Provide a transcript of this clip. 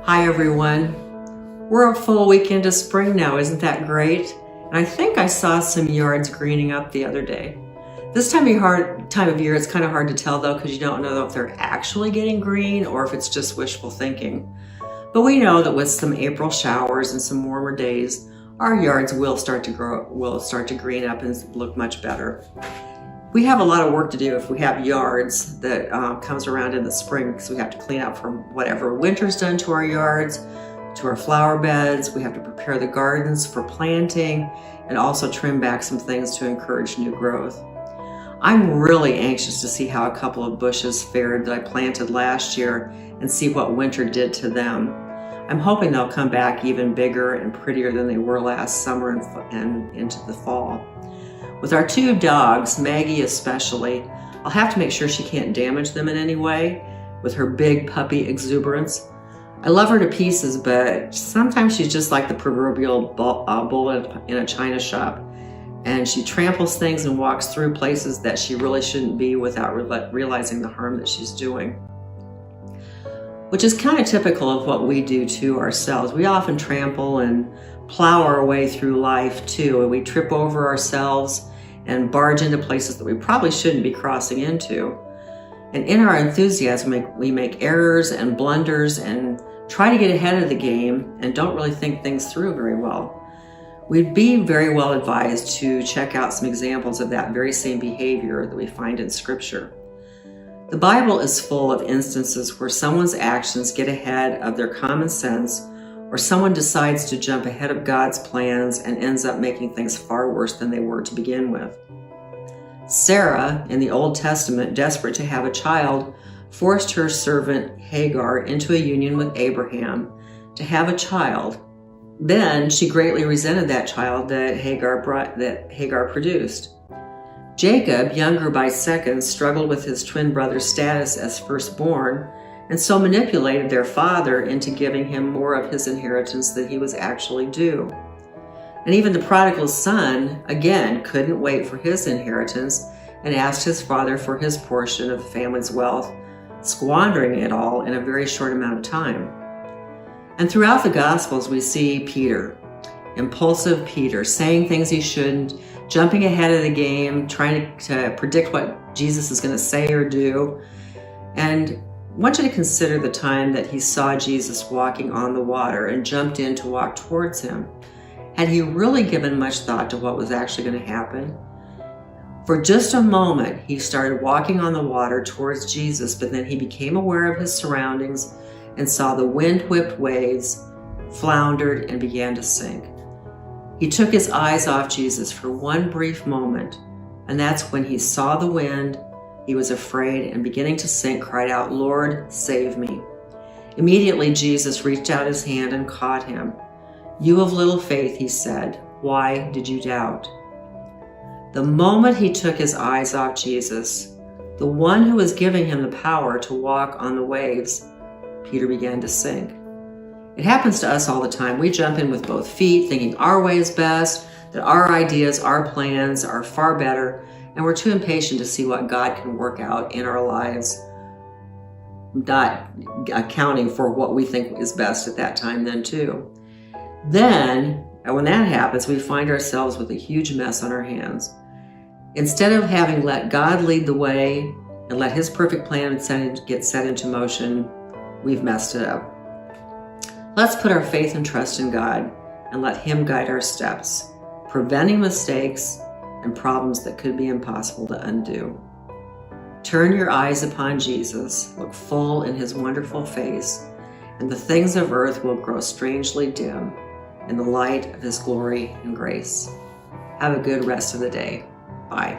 Hi everyone. We're a full week into spring now, isn't that great? And I think I saw some yards greening up the other day. This time of year, it's kind of hard to tell though, because you don't know if they're actually getting green or if it's just wishful thinking. But we know that with some April showers and some warmer days, our yards will start to green up and look much better. We have a lot of work to do if we have yards that comes around in the spring, because we have to clean up from whatever winter's done to our yards, to our flower beds. We have to prepare the gardens for planting and also trim back some things to encourage new growth. I'm really anxious to see how a couple of bushes fared that I planted last year and see what winter did to them. I'm hoping they'll come back even bigger and prettier than they were last summer and into the fall. With our two dogs, Maggie especially, I'll have to make sure she can't damage them in any way with her big puppy exuberance. I love her to pieces, but sometimes she's just like the proverbial bull in a china shop, and she tramples things and walks through places that she really shouldn't be without realizing the harm that she's doing. Which is kind of typical of what we do to ourselves. We often trample and plow our way through life too, and we trip over ourselves and barge into places that we probably shouldn't be crossing into. And in our enthusiasm, we make errors and blunders and try to get ahead of the game and don't really think things through very well. We'd be very well advised to check out some examples of that very same behavior that we find in Scripture. The Bible is full of instances where someone's actions get ahead of their common sense, or someone decides to jump ahead of God's plans and ends up making things far worse than they were to begin with. Sarah, in the Old Testament, desperate to have a child, forced her servant Hagar into a union with Abraham to have a child. Then she greatly resented that child that Hagar produced. Jacob, younger by seconds, struggled with his twin brother's status as firstborn, and so manipulated their father into giving him more of his inheritance than he was actually due. And even the prodigal son, again, couldn't wait for his inheritance and asked his father for his portion of the family's wealth, squandering it all in a very short amount of time. And throughout the Gospels, we see Peter, impulsive Peter, saying things he shouldn't, jumping ahead of the game, trying to predict what Jesus is going to say or do. And I want you to consider the time that he saw Jesus walking on the water and jumped in to walk towards him. Had he really given much thought to what was actually going to happen? For just a moment, he started walking on the water towards Jesus, but then he became aware of his surroundings and saw the wind-whipped waves, floundered, and began to sink. He took his eyes off Jesus for one brief moment, and that's when he saw the wind. He was afraid and beginning to sink, cried out, "Lord, save me." Immediately, Jesus reached out his hand and caught him. "You of little faith," he said, "why did you doubt?" The moment he took his eyes off Jesus, the one who was giving him the power to walk on the waves, Peter began to sink. It happens to us all the time. We jump in with both feet, thinking our way is best, that our ideas, our plans are far better, and we're too impatient to see what God can work out in our lives, not accounting for what we think is best at that time then too. Then, when that happens, we find ourselves with a huge mess on our hands. Instead of having let God lead the way and let his perfect plan get set into motion, we've messed it up. Let's put our faith and trust in God and let him guide our steps, preventing mistakes and problems that could be impossible to undo. Turn your eyes upon Jesus, look full in his wonderful face, and the things of earth will grow strangely dim in the light of his glory and grace. Have a good rest of the day. Bye.